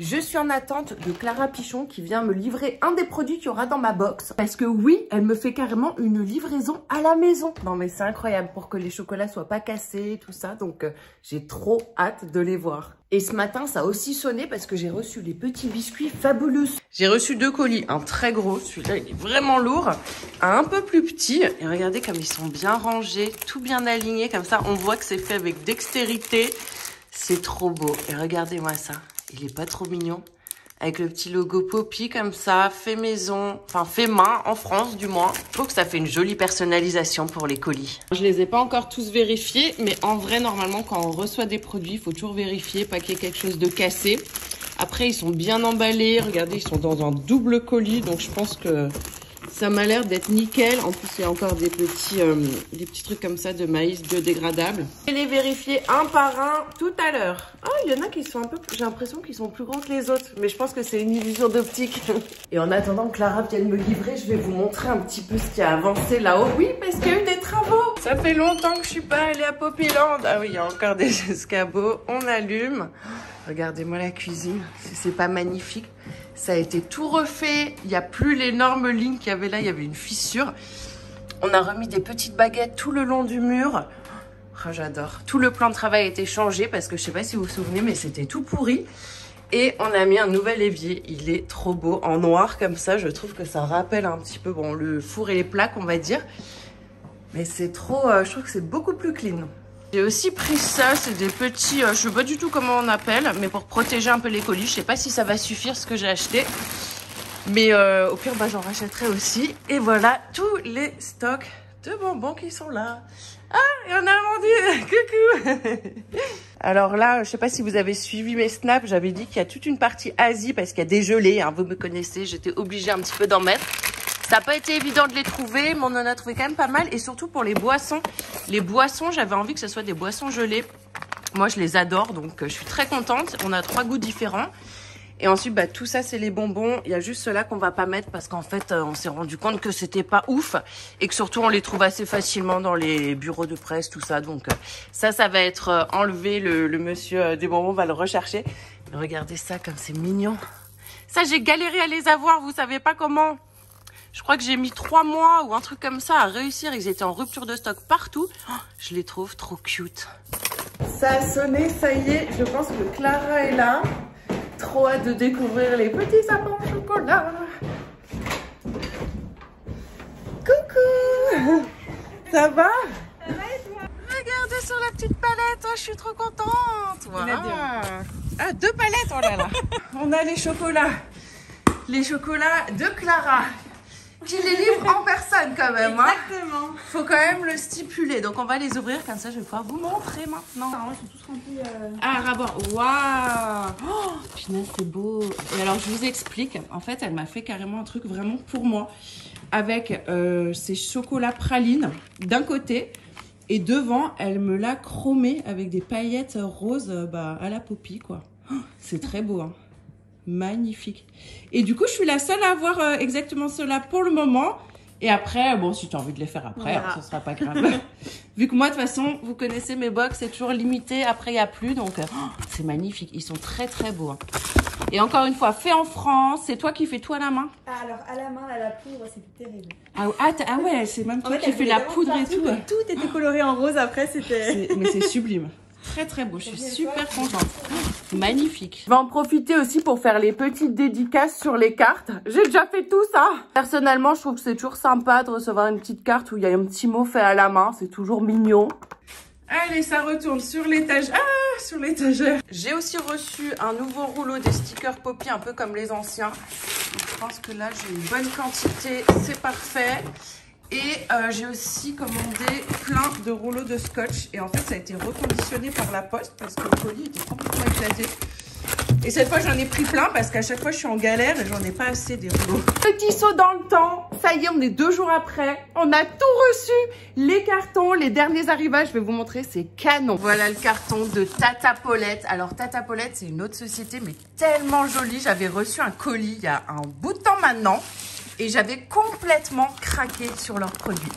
Je suis en attente de Clara Pichon qui vient me livrer un des produits qu'il y aura dans ma box. Parce que oui, elle me fait carrément une livraison à la maison. Non mais c'est incroyable pour que les chocolats soient pas cassés, tout ça. Donc j'ai trop hâte de les voir. Et ce matin, ça a aussi sonné parce que j'ai reçu les petits biscuits fabuleux. J'ai reçu 2 colis, un très gros, celui-là il est vraiment lourd, un peu plus petit. Et regardez comme ils sont bien rangés, tout bien alignés, comme ça on voit que c'est fait avec dextérité. C'est trop beau. Et regardez-moi ça. Il est pas trop mignon? Avec le petit logo Poppy comme ça, fait maison, enfin fait main en France du moins. Je trouve que ça fait une jolie personnalisation pour les colis. Je les ai pas encore tous vérifiés, mais en vrai normalement quand on reçoit des produits, il faut toujours vérifier, pas qu'il y ait quelque chose de cassé. Après ils sont bien emballés, regardez ils sont dans un double colis, donc je pense que ça m'a l'air d'être nickel. En plus, il y a encore des petits trucs comme ça de maïs biodégradables. Je vais les vérifier un par un tout à l'heure. Oh, il y en a qui sont un peu... J'ai l'impression qu'ils sont plus gros que les autres. Mais je pense que c'est une illusion d'optique. Et en attendant que Clara vienne me livrer, je vais vous montrer un petit peu ce qui a avancé là-haut. Oui, parce qu'il y a eu des travaux. Ça fait longtemps que je suis pas allée à Poppyland. Ah oui, il y a encore des escabeaux. On allume. Regardez-moi la cuisine. C'est pas magnifique? Ça a été tout refait. Il n'y a plus l'énorme ligne qu'il y avait là. Il y avait une fissure. On a remis des petites baguettes tout le long du mur. Oh, j'adore. Tout le plan de travail a été changé parce que je sais pas si vous vous souvenez, mais c'était tout pourri. Et on a mis un nouvel évier. Il est trop beau. En noir comme ça, je trouve que ça rappelle un petit peu bon, le four et les plaques, on va dire. Mais c'est trop... je trouve que c'est beaucoup plus clean. J'ai aussi pris ça, c'est des petits, je sais pas du tout comment on appelle, mais pour protéger un peu les colis. Je sais pas si ça va suffire ce que j'ai acheté, mais au pire bah, j'en rachèterai aussi. Et voilà tous les stocks de bonbons qui sont là. Ah, il y en a vendu. Coucou. Alors là, je sais pas si vous avez suivi mes snaps, j'avais dit qu'il y a toute une partie Asie parce qu'il y a des gelées, hein, vous me connaissez, j'étais obligée un petit peu d'en mettre. Ça n'a pas été évident de les trouver, mais on en a trouvé quand même pas mal. Et surtout pour les boissons. Les boissons, j'avais envie que ce soit des boissons gelées. Moi, je les adore, donc je suis très contente. On a 3 goûts différents. Et ensuite, bah, tout ça, c'est les bonbons. Il y a juste ceux-là qu'on va pas mettre parce qu'en fait, on s'est rendu compte que c'était pas ouf. Et que surtout, on les trouve assez facilement dans les bureaux de presse, tout ça. Donc ça va être enlevé. Le monsieur des bonbons va le rechercher. Mais regardez ça, comme c'est mignon. Ça, j'ai galéré à les avoir, vous savez pas comment. Je crois que j'ai mis 3 mois ou un truc comme ça à réussir. Ils étaient en rupture de stock partout. Oh, je les trouve trop cute. Ça a sonné, ça y est. Je pense que Clara est là. Trop hâte de découvrir les petits sapins au chocolat. Coucou. Ça va? Ça va et toi? Regardez sur la petite palette. Oh, je suis trop contente. Wow. Ah, 2 palettes, oh là là. On a les chocolats. Les chocolats de Clara. Qui les livre en personne quand même. Exactement. Hein. Faut quand même le stipuler. Donc on va les ouvrir comme ça, je vais pouvoir vous montrer maintenant. Alors, ils sont tous remplis. Ah, rapport. Waouh. Oh, punaise, c'est beau. Et alors je vous explique. En fait, elle m'a fait carrément un truc vraiment pour moi. Avec ces chocolats pralines d'un côté. Et devant, elle me l'a chromé avec des paillettes roses à la Poppy, quoi. Oh, c'est très beau, hein. Magnifique. Et du coup, je suis la seule à avoir exactement cela pour le moment. Et après, bon, si tu as envie de les faire après, hein, ce sera pas grave. Vu que moi, de toute façon, vous connaissez mes box, c'est toujours limité. Après, il n'y a plus. Donc, c'est magnifique. Ils sont très, très beaux. Hein. Et encore une fois, fait en France. C'est toi qui fais tout à la main? Alors, à la main, à la poudre, c'est terrible. Ah ouais, c'est même toi qui fais la poudre et tout. Tout était coloré en rose. Après, c'était... Mais c'est sublime. Très très beau, je suis super contente. Magnifique. Je vais en profiter aussi pour faire les petites dédicaces sur les cartes. J'ai déjà fait tout ça. Personnellement, je trouve que c'est toujours sympa de recevoir une petite carte où il y a un petit mot fait à la main. C'est toujours mignon. Allez, ça retourne sur l'étagère. Ah, sur l'étagère. J'ai aussi reçu un nouveau rouleau des stickers Poppy, un peu comme les anciens. Donc, je pense que là, j'ai une bonne quantité. C'est parfait. Et j'ai aussi commandé plein de rouleaux de scotch. Et en fait, ça a été reconditionné par la poste parce que le colis était complètement éclaté. Et cette fois, j'en ai pris plein parce qu'à chaque fois, je suis en galère et j'en ai pas assez des rouleaux. Petit saut dans le temps. Ça y est, on est 2 jours après. On a tout reçu. Les cartons, les derniers arrivages. Je vais vous montrer, c'est canon. Voilà le carton de Tata Paulette. Alors, Tata Paulette, c'est une autre société, mais tellement jolie. J'avais reçu un colis il y a un bout de temps maintenant. Et j'avais complètement craqué sur leurs produits.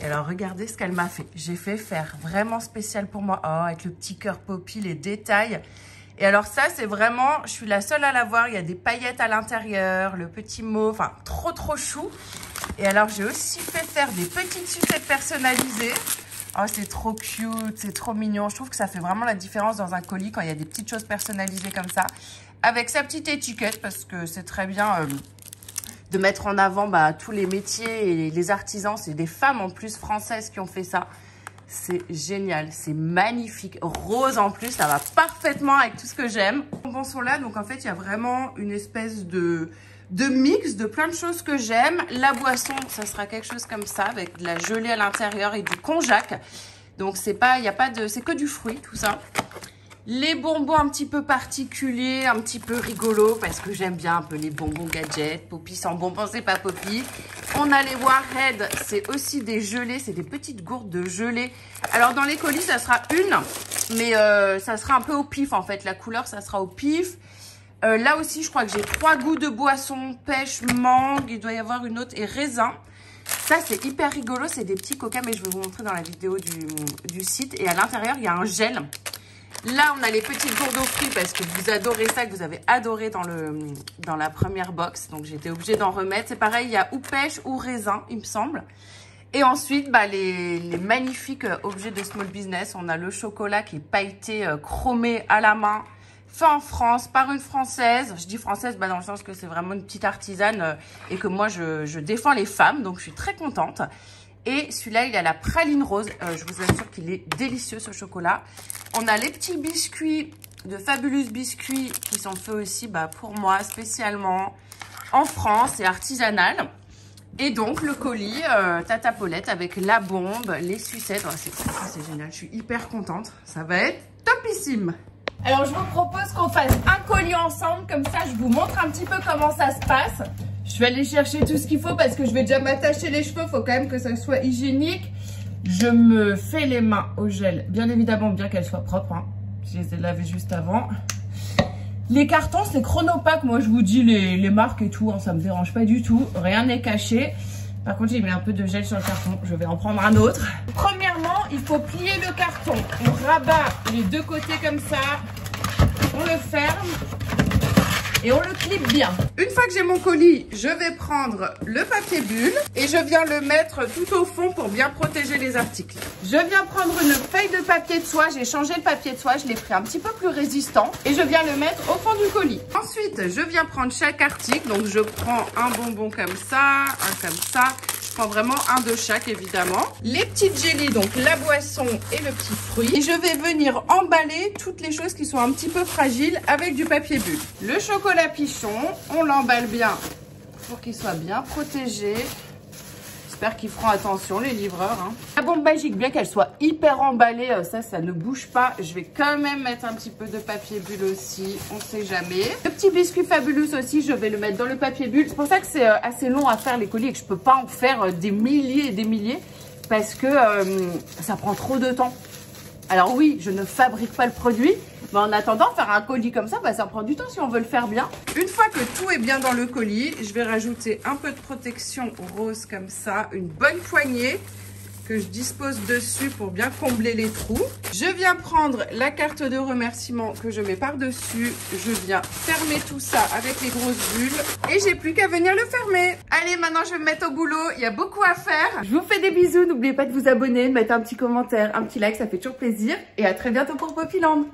Et alors, regardez ce qu'elle m'a fait. J'ai fait faire vraiment spécial pour moi. Oh, avec le petit cœur Poppy, les détails. Et alors ça, c'est vraiment, je suis la seule à l'avoir. Il y a des paillettes à l'intérieur, le petit mot, enfin trop chou. Et alors j'ai aussi fait faire des petites sucettes personnalisées. Oh, c'est trop cute, c'est trop mignon. Je trouve que ça fait vraiment la différence dans un colis quand il y a des petites choses personnalisées comme ça. Avec sa petite étiquette, parce que c'est très bien de mettre en avant tous les métiers et les artisans. C'est des femmes en plus françaises qui ont fait ça. C'est génial, c'est magnifique. Rose en plus, ça va parfaitement avec tout ce que j'aime. Les bonbons sont là, donc en fait, il y a vraiment une espèce de mix de plein de choses que j'aime. La boisson, ça sera quelque chose comme ça, avec de la gelée à l'intérieur et du konjac. Donc c'est pas, il y a pas de, c'est que du fruit, tout ça. Les bonbons un petit peu particuliers, un petit peu rigolos, parce que j'aime bien un peu les bonbons gadgets. Poppy sans bonbons, c'est pas Poppy. On a les Warhead, c'est aussi des gelées, c'est des petites gourdes de gelée. Alors dans les colis, ça sera une, mais ça sera un peu au pif en fait. La couleur, ça sera au pif. Là aussi, je crois que j'ai 3 goûts de boisson, pêche, mangue, il doit y avoir une autre, et raisin. Ça, c'est hyper rigolo, c'est des petits coca, mais je vais vous montrer dans la vidéo du site. Et à l'intérieur, il y a un gel. Là, on a les petites gourdes aux fruits parce que vous adorez ça, que vous avez adoré dans la première box. Donc, j'étais obligée d'en remettre. C'est pareil, il y a ou pêche ou raisin, il me semble. Et ensuite, les magnifiques objets de Small Business. On a le chocolat qui est pailleté, chromé à la main, fait en France par une Française. Je dis française dans le sens que c'est vraiment une petite artisane et que moi, je défends les femmes. Donc, je suis très contente. Et celui-là, il a la praline rose. Je vous assure qu'il est délicieux, ce chocolat. On a les petits biscuits de Fabulous Biscuits qui sont faits aussi pour moi spécialement en France et artisanal. Et donc, le colis Tata Paulette avec la bombe, les sucettes. Oh, c'est génial, je suis hyper contente. Ça va être topissime. Alors, je vous propose qu'on fasse un colis ensemble. Comme ça, je vous montre un petit peu comment ça se passe. Je vais aller chercher tout ce qu'il faut parce que je vais déjà m'attacher les cheveux. Il faut quand même que ça soit hygiénique. Je me fais les mains au gel. Bien évidemment, bien qu'elles soient propres. Hein. Je les ai lavées juste avant. Les cartons, c'est Chronopack. Moi, je vous dis les marques et tout. Hein, ça me dérange pas du tout. Rien n'est caché. Par contre, j'ai mis un peu de gel sur le carton. Je vais en prendre un autre. Premièrement, il faut plier le carton. On rabat les deux côtés comme ça. On le ferme. Et on le clip bien. Une fois que j'ai mon colis, je vais prendre le papier bulle et je viens le mettre tout au fond pour bien protéger les articles. Je viens prendre une feuille de papier de soie. J'ai changé le papier de soie, je l'ai pris un petit peu plus résistant et je viens le mettre au fond du colis. Ensuite, je viens prendre chaque article. Donc, je prends un bonbon comme ça, un comme ça. Je prends vraiment un de chaque, évidemment. Les petites jellies, donc la boisson et le petit fruit. Et je vais venir emballer toutes les choses qui sont un petit peu fragiles avec du papier bulle. Le chocolat pichon, on l'emballe bien pour qu'il soit bien protégé. J'espère qu'ils feront attention, les livreurs. Hein. La bombe magique, bien qu'elle soit hyper emballée, ça ne bouge pas. Je vais quand même mettre un petit peu de papier bulle aussi, on ne sait jamais. Le petit biscuit Fabulous aussi, je vais le mettre dans le papier bulle. C'est pour ça que c'est assez long à faire les colis et que je ne peux pas en faire des milliers et des milliers parce que ça prend trop de temps. Alors oui, je ne fabrique pas le produit, mais en attendant, faire un colis comme ça, ça prend du temps si on veut le faire bien. Une fois que tout est bien dans le colis, je vais rajouter un peu de protection rose comme ça, une bonne poignée que je dispose dessus pour bien combler les trous. Je viens prendre la carte de remerciement que je mets par-dessus. Je viens fermer tout ça avec les grosses bulles et j'ai plus qu'à venir le fermer. Allez, maintenant je vais me mettre au boulot. Il y a beaucoup à faire. Je vous fais des bisous. N'oubliez pas de vous abonner, de mettre un petit commentaire, un petit like, ça fait toujours plaisir. Et à très bientôt pour Poppyland.